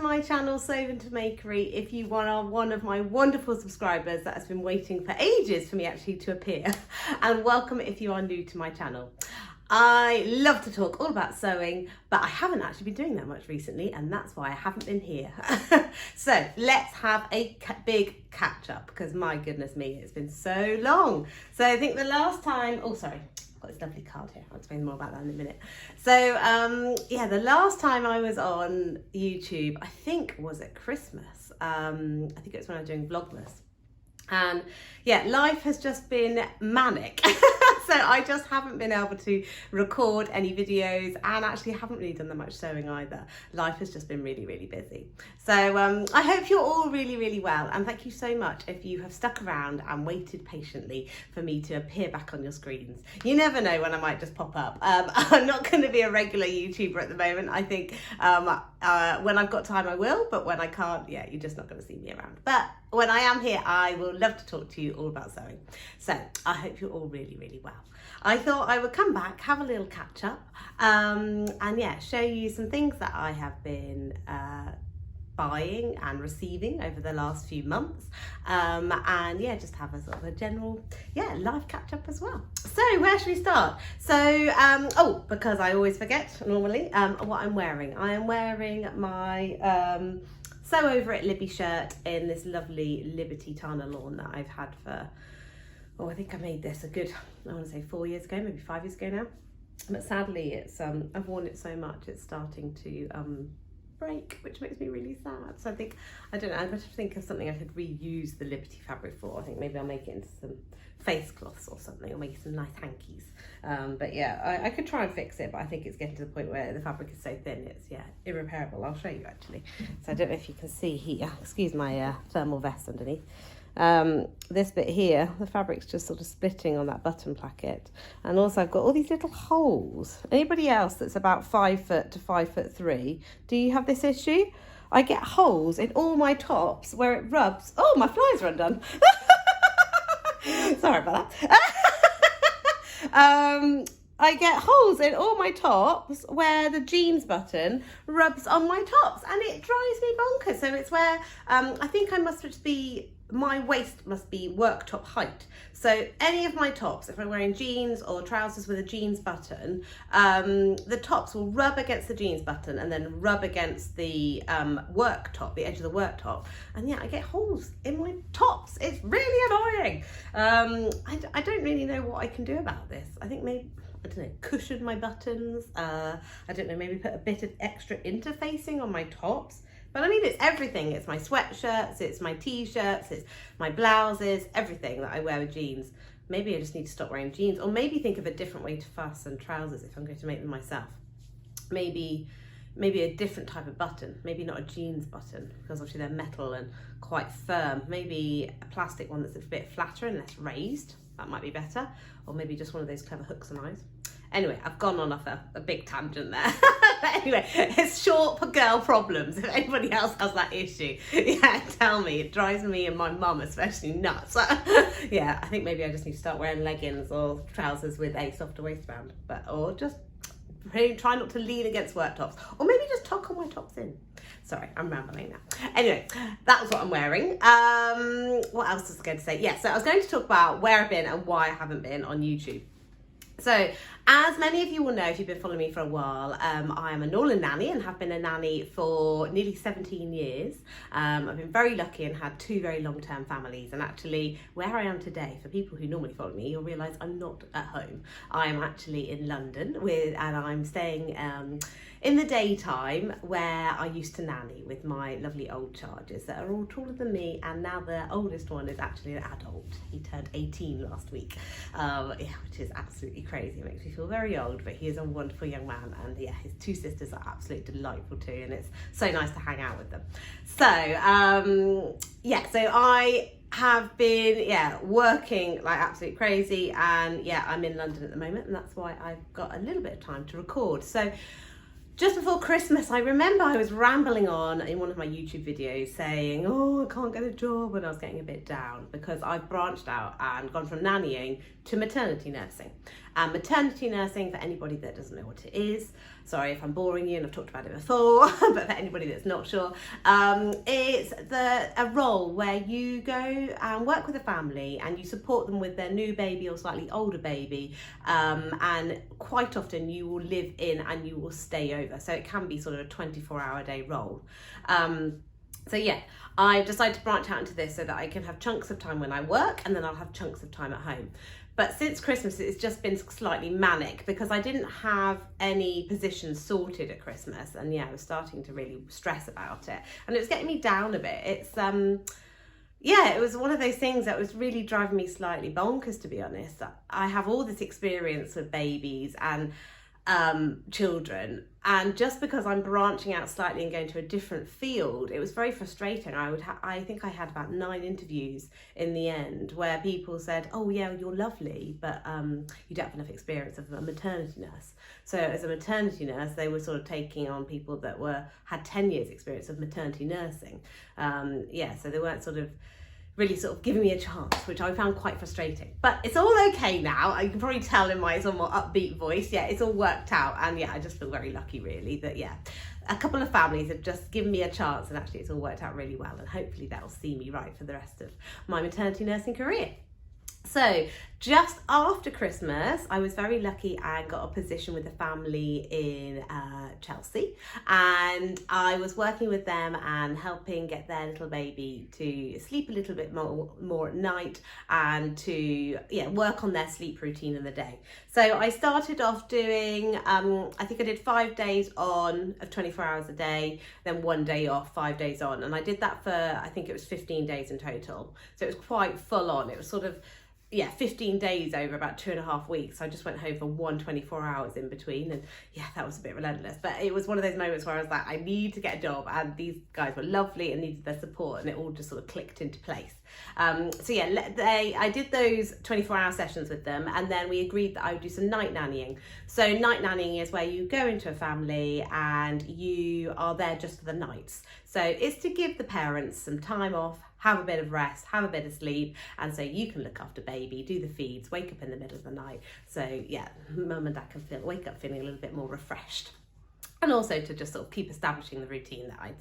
my channel, Sewing to Makery. If you are one of my wonderful subscribers that has been waiting for ages for me actually to appear, and welcome if you are new to my channel. I love to talk all about sewing, but I haven't actually been doing that much recently, and that's why I haven't been here. So let's have a big catch up, because my goodness me, it's been so long. So I think the last time, oh sorry, got this lovely card here. I'll explain more about that in a minute. So yeah, the last time I was on YouTube, I think was at Christmas. I think it was when I was doing Vlogmas. And yeah, life has just been manic. So I just haven't been able to record any videos, and actually haven't really done that much sewing either. Life has just been really, really busy. So I hope you're all really, really well. And thank you so much if you have stuck around and waited patiently for me to appear back on your screens. You never know when I might just pop up. I'm not going to be a regular YouTuber at the moment. I think when I've got time I will, but when I can't, yeah, you're just not going to see me around. But when I am here, I will love to talk to you all about sewing. So I hope you're all really, really well. I thought I would come back, have a little catch up, and yeah, show you some things that I have been buying and receiving over the last few months, and yeah, just have a sort of a general live catch up as well. So where should we start? So oh, because I always forget normally what I'm wearing. I am wearing my Sew Over It Libby shirt in this lovely Liberty Tana lawn that I've had for, oh, I think I made this a good, I want to say 4 years ago, maybe 5 years ago now. But sadly, it's I've worn it so much, it's starting to break, which makes me really sad. So I think, I don't know, I'm going to think of something I could reuse the Liberty fabric for. I think maybe I'll make it into some face cloths or something, or make some nice hankies. But yeah, I could try and fix it, but I think it's getting to the point where the fabric is so thin, it's irreparable. I'll show you actually. So I don't know if you can see here, excuse my thermal vest underneath. This bit here, the fabric's just sort of splitting on that button placket, and also I've got all these little holes. Anybody else that's about 5 foot to 5'3", do you have this issue? I get holes in all my tops where it rubs. Oh, my flies are undone. Sorry about that. I get holes in all my tops where the jeans button rubs on my tops, and it drives me bonkers. So it's where I think I must just be, my waist must be work top height. So any of my tops, if I'm wearing jeans or trousers with a jeans button, the tops will rub against the jeans button and then rub against the work top, the edge of the work top. And yeah, I get holes in my tops. It's really annoying. I don't really know what I can do about this. I think maybe, I don't know, cushion my buttons. I don't know, maybe put a bit of extra interfacing on my tops. But I mean, it's everything. It's my sweatshirts, it's my t-shirts, it's my blouses, everything that I wear with jeans. Maybe I just need to stop wearing jeans, or maybe think of a different way to fasten trousers if I'm going to make them myself. Maybe a different type of button, maybe not a jeans button, because obviously they're metal and quite firm. Maybe a plastic one that's a bit flatter and less raised. That might be better. Or maybe just one of those clever hooks and eyes. Anyway, I've gone on off a big tangent there. But anyway, it's short for girl problems. If anybody else has that issue, yeah, tell me. It drives me and my mum especially nuts. Yeah, I think maybe I just need to start wearing leggings or trousers with a softer waistband, or just try not to lean against work tops, or maybe just tuck all my tops in. Sorry, I'm rambling now. Anyway, that's what I'm wearing. What else was I going to say? Yeah, so I was going to talk about where I've been and why I haven't been on YouTube. So, as many of you will know, if you've been following me for a while, I am a Norland nanny and have been a nanny for nearly 17 years. I've been very lucky and had 2 very long-term families, and actually where I am today, for people who normally follow me, you'll realise I'm not at home. I am actually in London and I'm staying in the daytime where I used to nanny with my lovely old charges that are all taller than me, and now the oldest one is actually an adult. He turned 18 last week, yeah, which is absolutely crazy. It makes me feel very old, but he is a wonderful young man, and yeah, his 2 sisters are absolutely delightful too, and it's so nice to hang out with them. So yeah, so I have been working like absolute crazy, and yeah, I'm in London at the moment, and that's why I've got a little bit of time to record. So just before Christmas, I remember I was rambling on in one of my YouTube videos saying, oh, I can't get a job, and I was getting a bit down because I've branched out and gone from nannying to maternity nursing. And maternity nursing, for anybody that doesn't know what it is, sorry if I'm boring you and I've talked about it before, but for anybody that's not sure, it's a role where you go and work with a family and you support them with their new baby or slightly older baby, and quite often you will live in and you will stay over. So it can be sort of a 24-hour-a-day role. So yeah, I've decided to branch out into this so that I can have chunks of time when I work, and then I'll have chunks of time at home. But since Christmas, it's just been slightly manic because I didn't have any positions sorted at Christmas. And yeah, I was starting to really stress about it. And it was getting me down a bit. It's, yeah, it was one of those things that was really driving me slightly bonkers, to be honest. I have all this experience with babies and children, and just because I'm branching out slightly and going to a different field, it was very frustrating. I think I had about 9 interviews in the end where people said, oh yeah, you're lovely, but you don't have enough experience of a maternity nurse. So as a maternity nurse, they were sort of taking on people that had 10 years experience of maternity nursing. Yeah, so they weren't really giving me a chance, which I found quite frustrating. But it's all okay now. You can probably tell in my somewhat upbeat voice. Yeah, it's all worked out. And yeah, I just feel very lucky really that, yeah, a couple of families have just given me a chance, and actually it's all worked out really well. And hopefully that'll see me right for the rest of my maternity nursing career. So just after Christmas, I was very lucky and got a position with a family in Chelsea, and I was working with them and helping get their little baby to sleep a little bit more at night, and to work on their sleep routine in the day. So I started off doing, I think I did 5 days on of 24 hours a day, then 1 day off, 5 days on, and I did that for, I think it was 15 days in total. So it was quite full on. It was 15 days over about 2.5 weeks. I just went home for 24 hours in between, and yeah, that was a bit relentless. But it was one of those moments where I was like, I need to get a job, and these guys were lovely and needed their support, and it all just clicked into place. So yeah, I did those 24-hour sessions with them, and then we agreed that I would do some night nannying. So night nannying is where you go into a family and you are there just for the nights. So it's to give the parents some time off, have a bit of rest, have a bit of sleep, and so you can look after baby, do the feeds, wake up in the middle of the night. So yeah, mum and dad can wake up feeling a little bit more refreshed. And also to just keep establishing the routine that I'd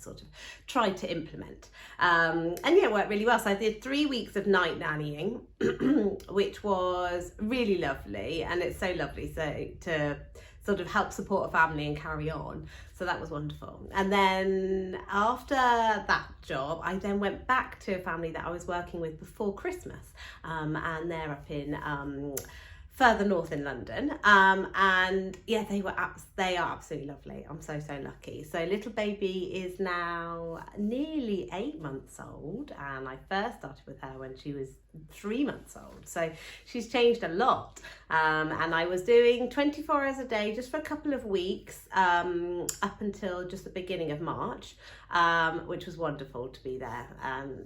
tried to implement. And yeah, it worked really well. So I did 3 weeks of night nannying, which was really lovely. And it's so lovely to help support a family and carry on. So that was wonderful. And then after that job, I then went back to a family that I was working with before Christmas. And they're up in further north in London, and yeah, they are absolutely lovely. I'm so lucky. So little baby is now nearly 8 months old, and I first started with her when she was 3 months old, so she's changed a lot. And I was doing 24 hours a day just for a couple of weeks, up until just the beginning of March, which was wonderful to be there.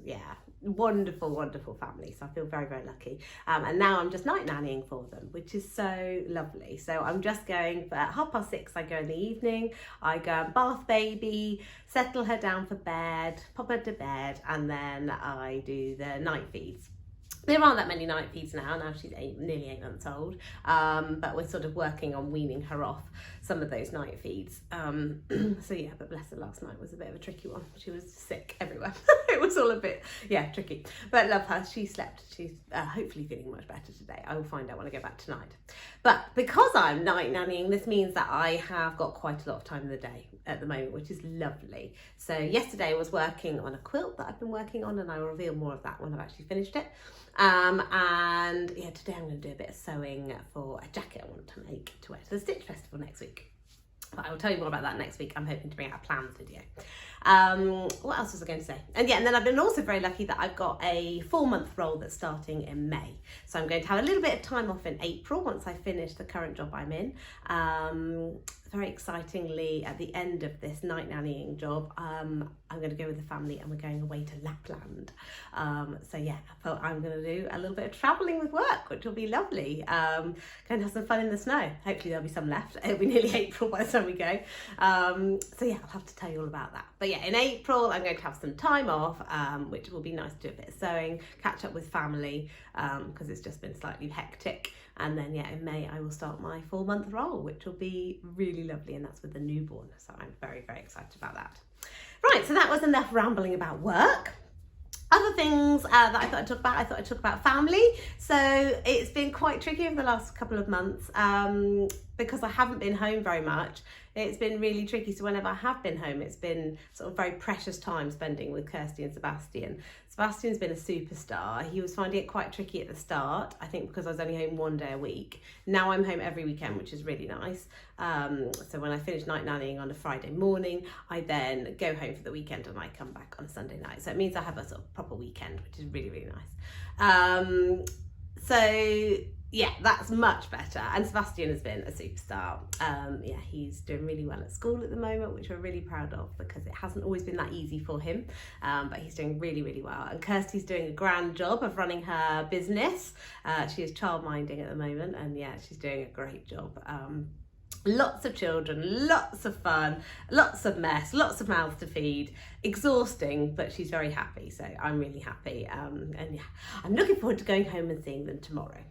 Yeah, wonderful family. So I feel very lucky. And now I'm just night nannying for them, which is so lovely. So I'm just going for 6:30. I go in the evening, I go and bath baby, settle her down for bed, pop her to bed, and then I do the night feeds. There aren't that many night feeds now she's nearly 8 months old, but we're working on weaning her off some of those night feeds. So yeah, but bless her, last night was a bit of a tricky one. She was sick everywhere. It was all a bit, tricky. But love her, she slept. She's hopefully feeling much better today. I will find out when I go back tonight. But because I'm night nannying, this means that I have got quite a lot of time in the day at the moment, which is lovely. So yesterday I was working on a quilt that I've been working on, and I will reveal more of that when I've actually finished it. And yeah, today I'm going to do a bit of sewing for a jacket I want to make to wear to the Stitch Festival next week. But I will tell you more about that next week. I'm hoping to bring out a plans video. What else was I going to say? And yeah, and then I've been also very lucky that I've got a 4-month role that's starting in May. So I'm going to have a little bit of time off in April once I finish the current job I'm in. Very excitingly, at the end of this night nannying job, I'm going to go with the family and we're going away to Lapland. So yeah, I'm going to do a little bit of travelling with work, which will be lovely. Going to have some fun in the snow. Hopefully there'll be some left. It'll be nearly April by the time we go. So yeah, I'll have to tell you all about that. But yeah, in April I'm going to have some time off, which will be nice to do a bit of sewing, catch up with family, because it's just been slightly hectic And then in May I will start my 4-month role, which will be really lovely, and that's with the newborn, so I'm very, very excited about that. Right, so that was enough rambling about work. Other things that I thought I'd talk about family. So it's been quite tricky over the last couple of months because I haven't been home very much. It's been really tricky. So whenever I have been home, it's been sort of very precious time spending with Kirsty and Sebastian. Sebastian's been a superstar. He was finding it quite tricky at the start, I think because I was only home 1 day a week. Now I'm home every weekend, which is really nice. So when I finish night nannying on a Friday morning, I then go home for the weekend and I come back on a Sunday night. So it means I have a sort of proper weekend, which is really, really nice. So yeah, that's much better. And Sebastian has been a superstar. He's doing really well at school at the moment, which we're really proud of because it hasn't always been that easy for him. But he's doing really, really well. And Kirsty's doing a grand job of running her business. She is childminding at the moment, and she's doing a great job. Lots of children, lots of fun, lots of mess, lots of mouths to feed. Exhausting, but she's very happy, so I'm really happy. I'm looking forward to going home and seeing them tomorrow.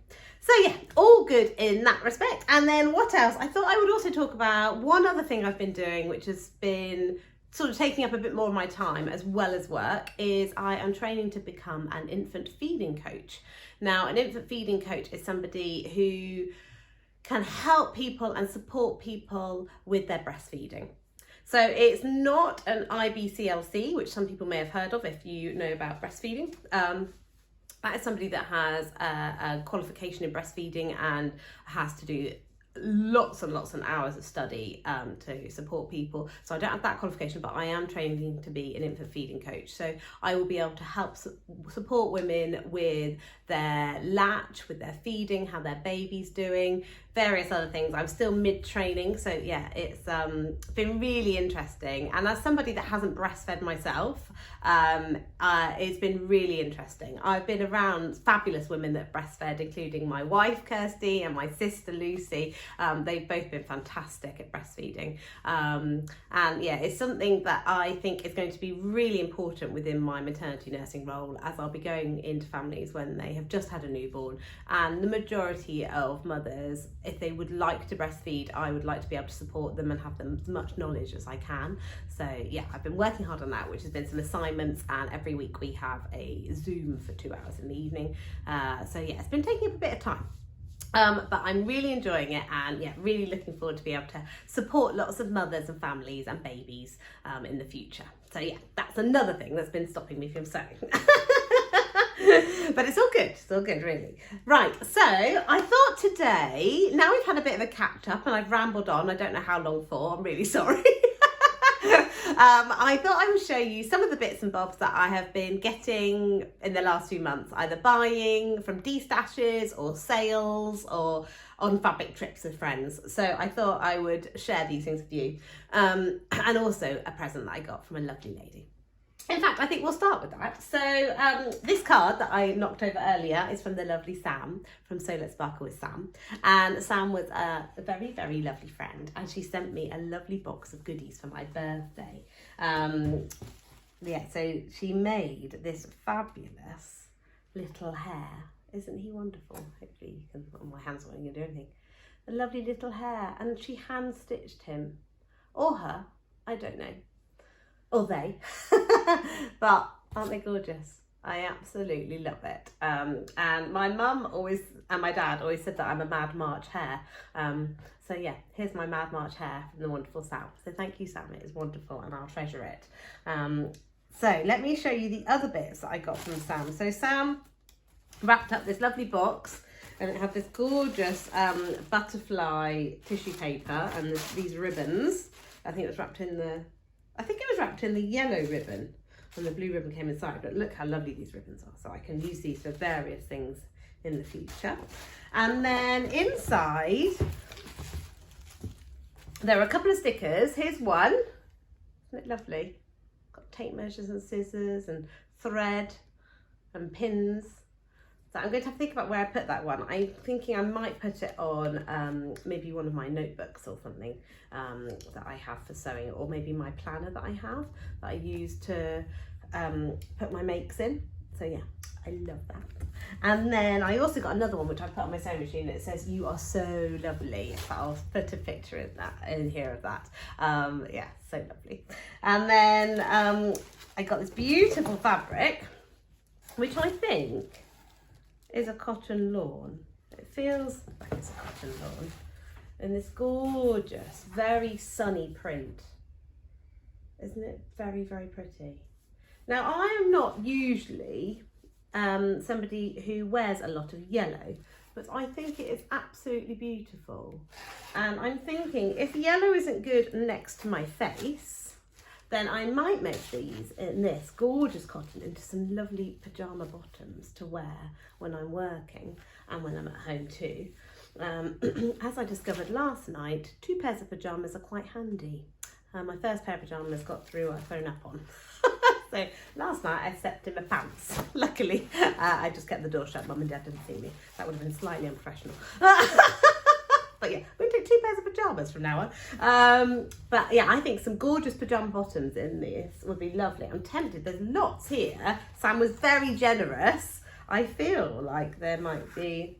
So all good in that respect. And then what else? I thought I would also talk about one other thing I've been doing, which has been sort of taking up a bit more of my time as well as work, is I am training to become an infant feeding coach. Now, an infant feeding coach is somebody who can help people and support people with their breastfeeding. So it's not an IBCLC, which some people may have heard of if you know about breastfeeding. That is somebody that has a qualification in breastfeeding and has to do lots and lots of hours of study to support people. So I don't have that qualification, but I am training to be an infant feeding coach. So I will be able to help support women with their latch, with their feeding, how their baby's doing, various other things. I'm still mid-training, so it's been really interesting. And as somebody that hasn't breastfed myself, it's been really interesting. I've been around fabulous women that breastfed, including my wife Kirsty and my sister Lucy. They've both been fantastic at breastfeeding. It's something that I think is going to be really important within my maternity nursing role, as I'll be going into families when they have just had a newborn. And the majority of mothers, if they would like to breastfeed, I would like to be able to support them and have them as much knowledge as I can. So I've been working hard on that, which has been some assignments, and every week we have a Zoom for 2 hours in the evening. It's been taking up a bit of time. But I'm really enjoying it, and really looking forward to be able to support lots of mothers and families and babies in the future. So that's another thing that's been stopping me from sewing. But it's all good really. Right, so I thought today, now we've had a bit of a catch up and I've rambled on, I don't know how long for, I'm really sorry. I thought I would show you some of the bits and bobs that I have been getting in the last few months, either buying from de-stashes or sales or on fabric trips with friends. So I thought I would share these things with you. And also a present that I got from a lovely lady. In fact, I think we'll start with that. So this card that I knocked over earlier is from the lovely Sam, from So Let's Sparkle with Sam. And Sam was a very, very lovely friend, and she sent me a lovely box of goodies for my birthday. So she made this fabulous little hair. Isn't he wonderful? Hopefully you can, oh, my hands aren't going to do anything. A lovely little hair, and she hand stitched him, or her, I don't know. Or they, but aren't they gorgeous? I absolutely love it. And my mum always, and my dad always said that I'm a Mad March hair. Here's my Mad March hair from the wonderful Sam. So thank you, Sam, it is wonderful and I'll treasure it. So let me show you the other bits that I got from Sam. So Sam wrapped up this lovely box, and it had this gorgeous butterfly tissue paper and these ribbons. I think it was wrapped in the yellow ribbon, and the blue ribbon came inside, but look how lovely these ribbons are. So I can use these for various things in the future. And then inside, there are a couple of stickers. Here's one. Isn't it lovely? Got tape measures and scissors and thread and pins. So I'm going to have to think about where I put that one. I'm thinking I might put it on maybe one of my notebooks or something that I have for sewing, or maybe my planner that I have that I use to put my makes in. So yeah, I love that. And then I also got another one which I put on my sewing machine. It says, "You are so lovely." So I'll put a picture in here of that. Yeah, so lovely. And then I got this beautiful fabric, which I think is a cotton lawn. It feels like it's a cotton lawn. And this gorgeous, very sunny print. Isn't it very, very pretty? Now, I am not usually somebody who wears a lot of yellow, but I think it is absolutely beautiful. And I'm thinking, if yellow isn't good next to my face, then I might make these in this gorgeous cotton into some lovely pyjama bottoms to wear when I'm working and when I'm at home too. As I discovered last night, 2 pairs of pyjamas are quite handy. My first pair of pyjamas got through a phone up on. So last night I slept in my pants. Luckily, I just kept the door shut. Mum and Dad didn't see me. That would have been slightly unprofessional. But yeah, we take 2 pairs of pyjamas from now on. But yeah, I think some gorgeous pyjama bottoms in this would be lovely. I'm tempted. There's lots here. Sam was very generous. I feel like there might be...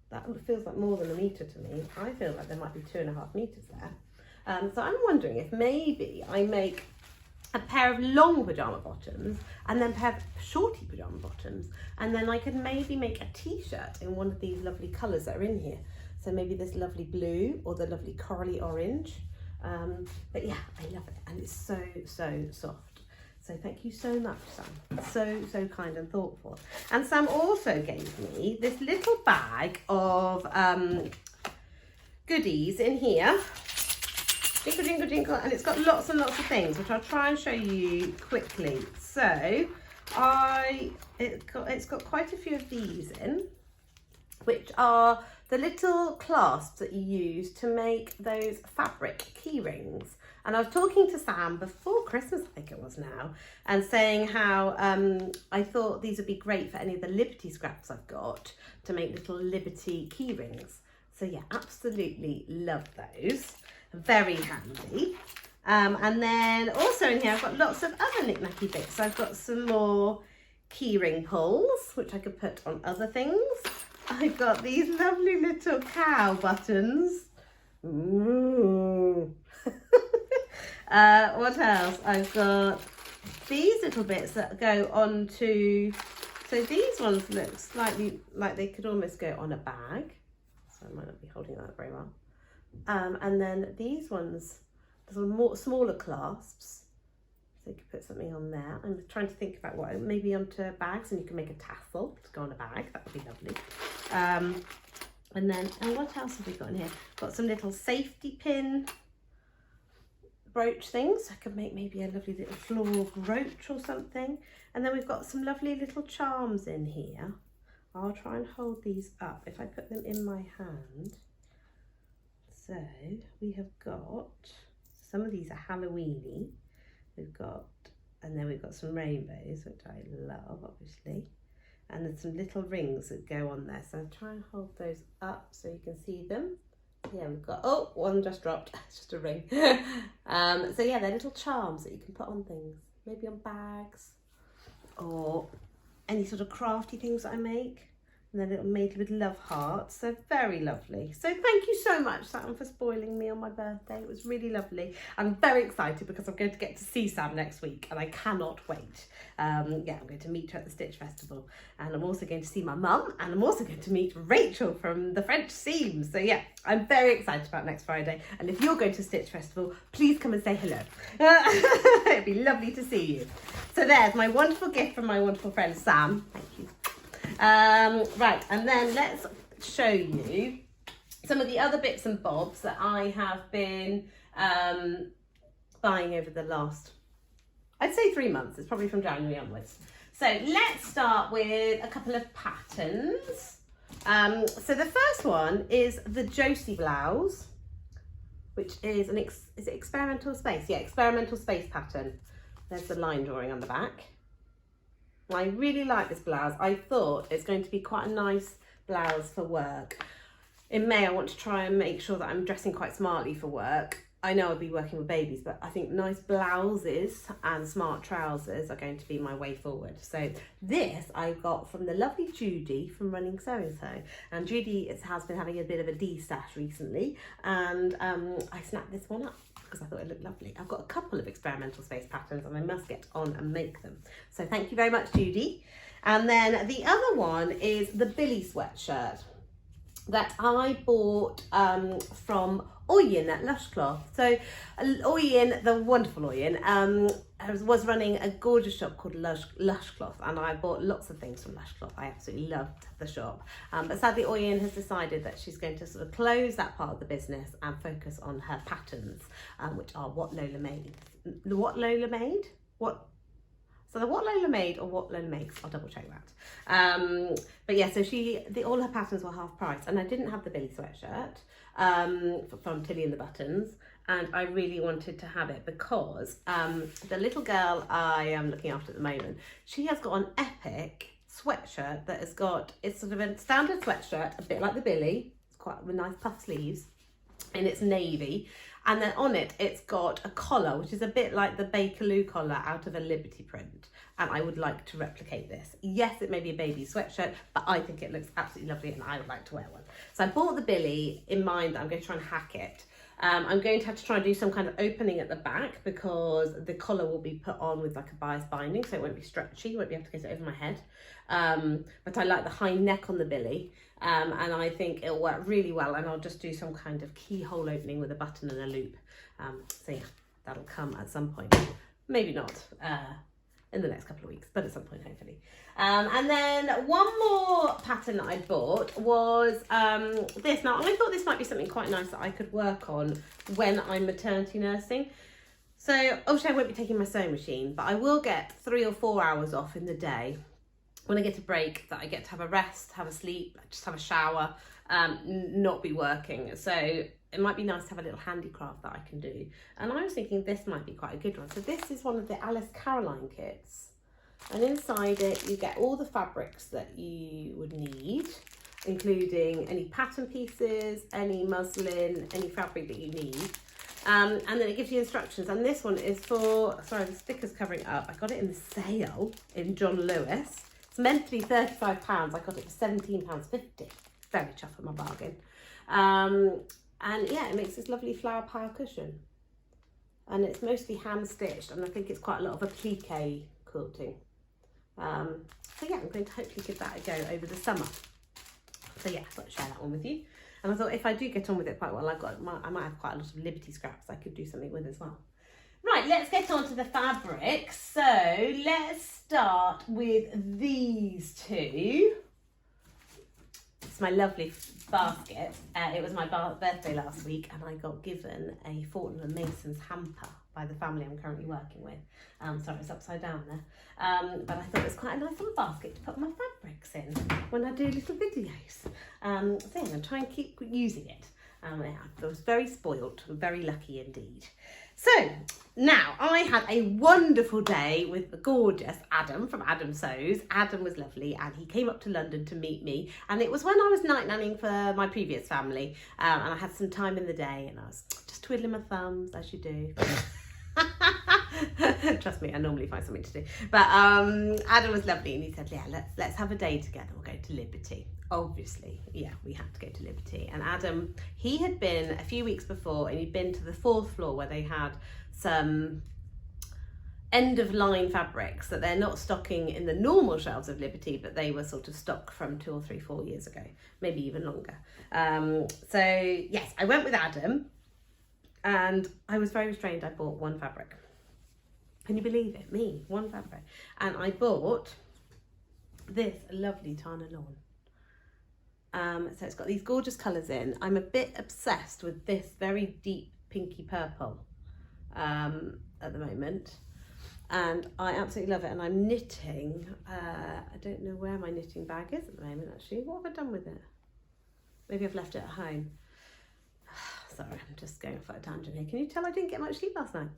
that feels like more than a metre to me. I feel like there might be 2.5 metres there. So I'm wondering if maybe I make a pair of long pyjama bottoms and then a pair of shorty pyjama bottoms, and then I could maybe make a t-shirt in one of these lovely colours that are in here. So maybe this lovely blue or the lovely corally orange. But yeah, I love it, and it's so soft. So thank you so much, Sam. So kind and thoughtful. And Sam also gave me this little bag of goodies in here. Jingle, jingle, jingle. And it's got lots and lots of things, which I'll try and show you quickly. So it's got quite a few of these in, which are the little clasps that you use to make those fabric key rings. And I was talking to Sam before Christmas, I think it was now, and saying how I thought these would be great for any of the Liberty scraps I've got to make little Liberty key rings. So yeah, absolutely love those. Very handy. And then also in here, I've got lots of other knick-knacky bits. I've got some more key ring pulls, which I could put on other things. I've got these lovely little cow buttons. Ooh. What else? I've got these little bits that go onto, so these ones look slightly like they could almost go on a bag. So I might not be holding that very well. And then these ones, some more smaller clasps. So you could put something on there. I'm trying to think about what, maybe onto bags, and you can make a tassel to go on a bag. That would be lovely. And then, and what else have we got in here? Got some little safety pin brooch things. I could make maybe a lovely little floral brooch or something. And then we've got some lovely little charms in here. I'll try and hold these up if I put them in my hand. So we have got, some of these are Halloweeny. We've got, and then we've got some rainbows, which I love, obviously. And there's some little rings that go on there. So I'll try and hold those up so you can see them. Yeah, we've got, oh, one just dropped. It's just a ring. So yeah, they're little charms that you can put on things. Maybe on bags or any sort of crafty things that I make. And they're little made with love hearts. So very lovely. So thank you so much, Sam, for spoiling me on my birthday. It was really lovely. I'm very excited because I'm going to get to see Sam next week and I cannot wait. Yeah, I'm going to meet her at the Stitch Festival, and I'm also going to see my mum, and I'm also going to meet Rachel from the French Seams. So yeah, I'm very excited about next Friday. And if you're going to Stitch Festival, please come and say hello. It'd be lovely to see you. So there's my wonderful gift from my wonderful friend Sam. Thank you. Right, and then let's show you some of the other bits and bobs that I have been buying over the last, I'd say 3 months. It's probably from January onwards. So let's start with a couple of patterns. So the first one is the Josie blouse, which is an is it experimental space? Yeah, experimental space pattern. There's the line drawing on the back. I really like this blouse. I thought it's going to be quite a nice blouse for work. In May, I want to try and make sure that I'm dressing quite smartly for work. I know I'll be working with babies, but I think nice blouses and smart trousers are going to be my way forward. So this I got from the lovely Judy from Running So and So, and Judy has been having a bit of a de-stash recently, and I snapped this one up because I thought it looked lovely. I've got a couple of experimental space patterns and I must get on and make them. So thank you very much, Judy. And then the other one is the Billy sweatshirt that I bought from Oyen at Lush Cloth. So Oyen, the wonderful Oyen, was running a gorgeous shop called Lush Cloth, and I bought lots of things from Lush Cloth. I absolutely loved the shop. But sadly Oyen has decided that she's going to sort of close that part of the business and focus on her patterns, which are what Lola made. What Lola made? So the what Lola made or what Lola makes, I'll double check that. But yeah, so all her patterns were half price, and I didn't have the Billy sweatshirt from Tilly and the Buttons, and I really wanted to have it because the little girl I am looking after at the moment, she has got an epic sweatshirt that has got, it's sort of a standard sweatshirt, a bit like the Billy, it's quite with nice puff sleeves, and it's navy. And then on it, it's got a collar, which is a bit like the Bakerloo collar out of a Liberty print. And I would like to replicate this. Yes, it may be a baby sweatshirt, but I think it looks absolutely lovely and I would like to wear one. So I bought the Billy in mind that I'm going to try and hack it. I'm going to have to try and do some kind of opening at the back because the collar will be put on with like a bias binding, so it won't be stretchy, won't be able to get it over my head. But I like the high neck on the Billy. And I think it'll work really well, and I'll just do some kind of keyhole opening with a button and a loop. So yeah, that'll come at some point. Maybe not in the next couple of weeks, but at some point hopefully. And then one more pattern that I bought was this. Now I thought this might be something quite nice that I could work on when I'm maternity nursing. So obviously I won't be taking my sewing machine, but I will get 3 or 4 hours off in the day. When I get a break, that I get to have a rest, have a sleep, just have a shower, not be working. So it might be nice to have a little handicraft that I can do. And I was thinking this might be quite a good one. So this is one of the Alice Caroline kits. And inside it, you get all the fabrics that you would need, including any pattern pieces, any muslin, any fabric that you need. And then it gives you instructions. And this one is for, sorry, the sticker's covering it up. I got it in the sale in John Lewis. It's meant to be £35. I got it for £17.50. Very chuffed with my bargain. And yeah, it makes this lovely flower power cushion. And it's mostly hand stitched, and I think it's quite a lot of applique quilting. So yeah, I'm going to hopefully give that a go over the summer. So yeah, I thought I'd share that one with you. And I thought if I do get on with it quite well, I might have quite a lot of Liberty scraps I could do something with as well. Right, let's get on to the fabrics. So let's start with these two. It's my lovely basket. It was my birthday last week, and I got given a Fortnum & Mason's hamper by the family I'm currently working with. Sorry, it's upside down there. But I thought it was quite a nice little basket to put my fabrics in when I do little videos. So yeah, I'm going to try and keep using it. I was very spoilt, very lucky indeed. So now I had a wonderful day with the gorgeous Adam from Adam Sews. Adam was lovely, and he came up to London to meet me, and it was when I was night nannying for my previous family, and I had some time in the day and I was just twiddling my thumbs as you do. Trust me, I normally find something to do. But Adam was lovely, and he said, yeah, let's have a day together. We'll go to Liberty. Obviously, yeah, we had to go to Liberty. And Adam, he had been a few weeks before, and he'd been to the 4th floor where they had some end of line fabrics that they're not stocking in the normal shelves of Liberty, but they were sort of stock from 2 or 3, 4 years ago, maybe even longer. So yes, I went with Adam, and I was very restrained. I bought one fabric. Can you believe it? Me, one fabric. And I bought this lovely Tana Lawn. So it's got these gorgeous colours in. I'm a bit obsessed with this very deep pinky purple at the moment, and I absolutely love it. And I'm knitting, I don't know where my knitting bag is at the moment actually. What have I done with it? Maybe I've left it at home. Sorry, I'm just going off at a tangent here. Can you tell I didn't get much sleep last night?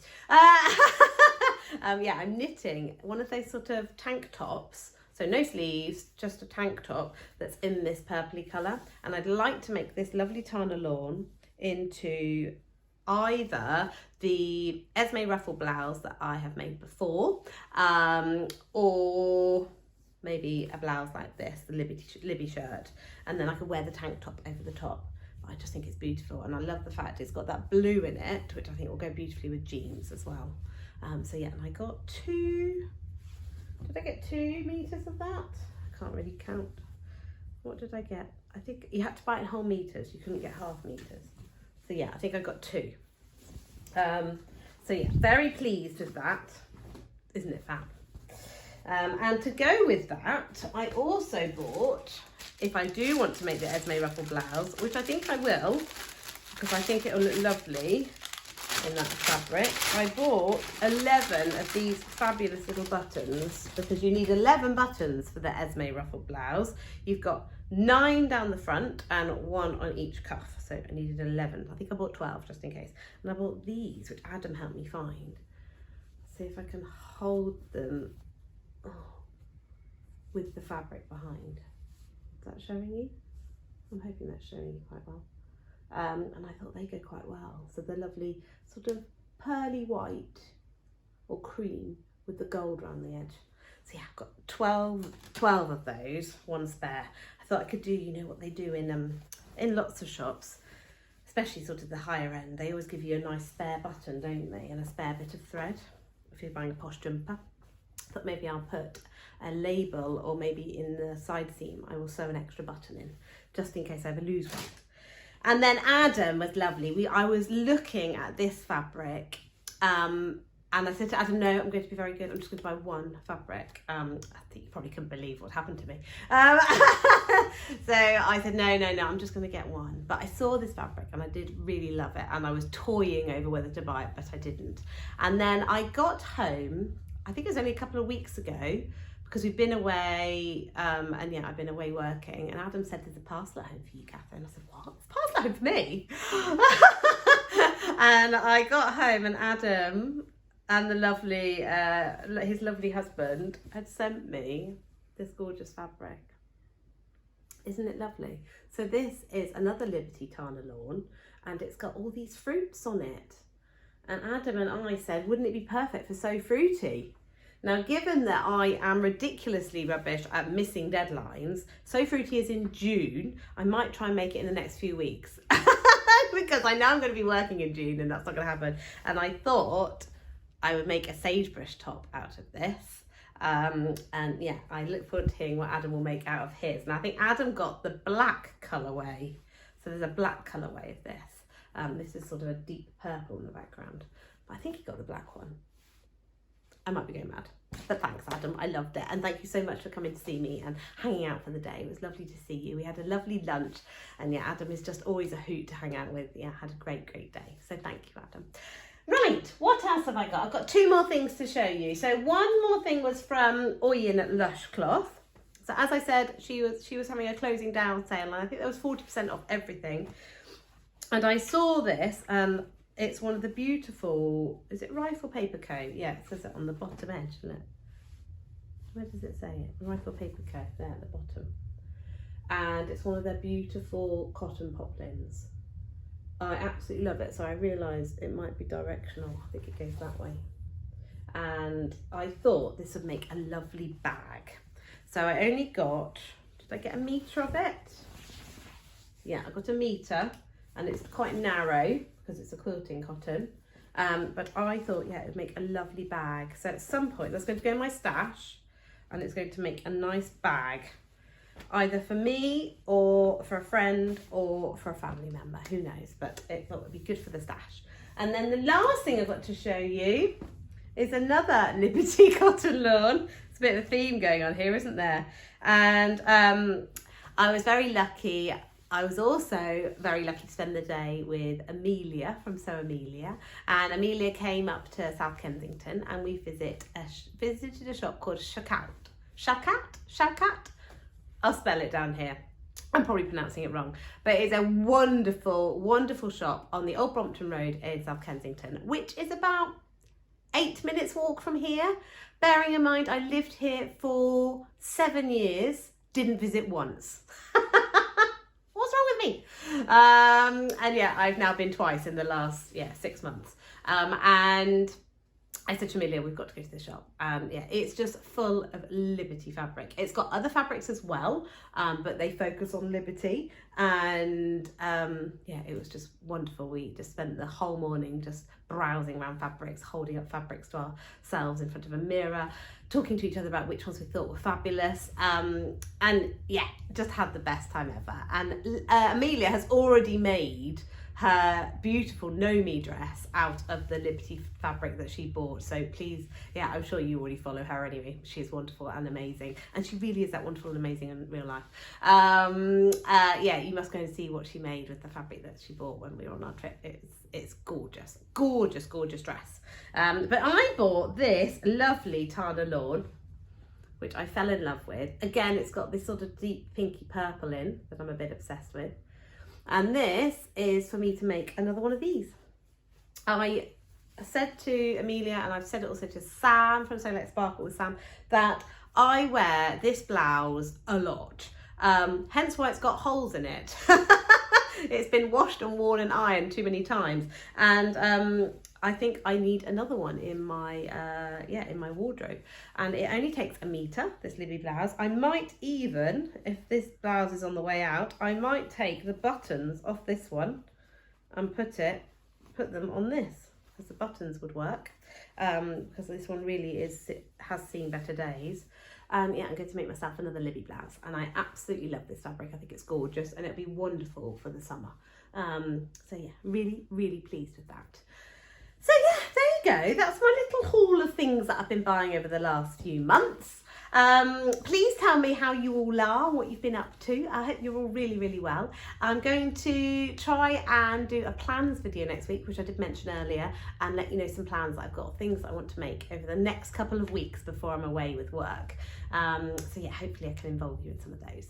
Yeah, I'm knitting one of those sort of tank tops. So no sleeves, just a tank top that's in this purpley colour. And I'd like to make this lovely Tana Lawn into either the Esme ruffle blouse that I have made before, or maybe a blouse like this, the Libby shirt, and then I could wear the tank top over the top. I just think it's beautiful, and I love the fact it's got that blue in it, which I think will go beautifully with jeans as well. So yeah, and I got did I get 2 meters of that? I can't really count. What did I get? I think you had to buy it in whole meters, you couldn't get half meters. So yeah, I think I got 2. So yeah, very pleased with that. Isn't it fab? And to go with that, I also bought, if I do want to make the Esme ruffle blouse, which I think I will, because I think it'll look lovely in that fabric, I bought 11 of these fabulous little buttons, because you need 11 buttons for the Esme ruffle blouse. You've got 9 down the front and 1 on each cuff, so I needed 11. I think I bought 12 just in case. And I bought these, which Adam helped me find. See if I can hold them with the fabric behind. Is that showing you? I'm hoping that's showing you quite well. And I thought they go quite well. So they're lovely, sort of pearly white or cream with the gold around the edge. So yeah, I've got 12 of those, 1 spare. I thought I could do, you know what they do in lots of shops, especially sort of the higher end. They always give you a nice spare button, don't they? And a spare bit of thread if you're buying a posh jumper. But maybe I'll put a label, or maybe in the side seam I will sew an extra button in, just in case I ever lose one. And then Adam was lovely. I was looking at this fabric, and I said to Adam, no, I'm going to be very good. I'm just going to buy 1 fabric. I think you probably couldn't believe what happened to me. So I said, no, I'm just going to get 1. But I saw this fabric and I did really love it. And I was toying over whether to buy it, but I didn't. And then I got home, I think it was only a couple of weeks ago, because we've been away, and yeah, I've been away working, and Adam said, there's a parcel at home for you, Katherine. I said, what? It's a parcel at home for me? And I got home, and Adam and the lovely, his lovely husband had sent me this gorgeous fabric. Isn't it lovely? So this is another Liberty Tana lawn, and it's got all these fruits on it. And Adam and I said, wouldn't it be perfect for So Fruity? Now, given that I am ridiculously rubbish at missing deadlines, So Fruity is in June. I might try and make it in the next few weeks because I know I'm going to be working in June and that's not going to happen. And I thought I would make a sagebrush top out of this. And yeah, I look forward to hearing what Adam will make out of his. And I think Adam got the black colourway. So there's a black colourway of this. This is sort of a deep purple in the background. But I think he got the black one. I might be going mad, but thanks Adam, I loved it, and thank you so much for coming to see me and hanging out for the day. It was lovely to see you. We had a lovely lunch, and yeah, Adam is just always a hoot to hang out with. Yeah, had a great day, so thank you, Adam. Right, what else have I got? I've got 2 more things to show you. So one more thing was from Oyin at Lush Cloth. So as I said, she was having a closing down sale, and I think there was 40% off everything, and I saw this, and it's one of the beautiful, is it rifle paper co? Yeah, it says it on the bottom edge, isn't it? Where does it say it? Rifle paper co, there at the bottom. And it's one of their beautiful cotton poplins. I absolutely love it. So I realised it might be directional. I think it goes that way. And I thought this would make a lovely bag. So I only got, did I get a metre of it? Yeah, I got a metre, and it's quite narrow, because it's a quilting cotton, but I thought, yeah, it would make a lovely bag. So at some point that's going to go in my stash, and it's going to make a nice bag, either for me or for a friend or for a family member, who knows, but it thought it would be good for the stash. And then the last thing I've got to show you is another Liberty cotton lawn. It's a bit of a theme going on here, isn't there? And I was very lucky. I was also very lucky to spend the day with Amelia from So Amelia, and Amelia came up to South Kensington, and we visited a shop called Shakat. I'll spell it down here. I'm probably pronouncing it wrong, but it's a wonderful, wonderful shop on the Old Brompton Road in South Kensington, which is about 8 minutes walk from here. Bearing in mind, I lived here for 7 years, didn't visit once. what's wrong with me? And yeah, I've now been twice in the last 6 months. And I said to Amelia, we've got to go to the shop. Yeah, it's just full of Liberty fabric. It's got other fabrics as well, but they focus on Liberty. And yeah, it was just wonderful. We just spent the whole morning just browsing around fabrics, holding up fabrics to ourselves in front of a mirror, talking to each other about which ones we thought were fabulous. And yeah, just had the best time ever. And Amelia has already made her beautiful Nomi dress out of the Liberty fabric that she bought. So please, yeah, I'm sure you already follow her anyway. She's wonderful and amazing. And she really is that wonderful and amazing in real life. Yeah, you must go and see what she made with the fabric that she bought when we were on our trip. It's gorgeous, gorgeous, gorgeous dress. But I bought this lovely Tana Lawn, which I fell in love with. Again, it's got this sort of deep pinky purple in that I'm a bit obsessed with. And this is for me to make another one of these. I said to Amelia, and I've said it also to Sam from So Let's Sparkle with Sam, that I wear this blouse a lot. Hence why it's got holes in it. It's been washed and worn and ironed too many times. And I think I need another one in my in my wardrobe, and it only takes a metre, this Libby blouse. I might even, if this blouse is on the way out, I might take the buttons off this one and put them on this, because the buttons would work, because this one really has seen better days. Yeah, I'm going to make myself another Libby blouse, and I absolutely love this fabric. I think it's gorgeous, and it'll be wonderful for the summer. So yeah, really, really pleased with that. So yeah, there you go. That's my little haul of things that I've been buying over the last few months. Please tell me how you all are, what you've been up to. I hope you're all really, really well. I'm going to try and do a plans video next week, which I did mention earlier, and let you know some plans that I've got, things that I want to make over the next couple of weeks before I'm away with work. So yeah, hopefully I can involve you in some of those,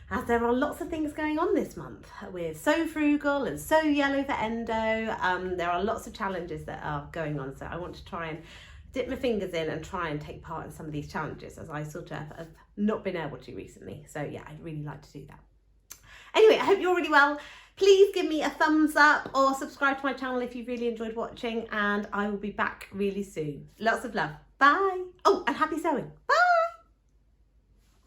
as there are lots of things going on this month with So Frugal and So Yellow for Endo. There are lots of challenges that are going on, so I want to try and dip my fingers in and try and take part in some of these challenges, as I sort of have not been able to recently. So yeah, I'd really like to do that. Anyway, I hope you're really well. Please give me a thumbs up or subscribe to my channel if you've really enjoyed watching, and I will be back really soon. Lots of love. Bye. Oh, and happy sewing. Bye.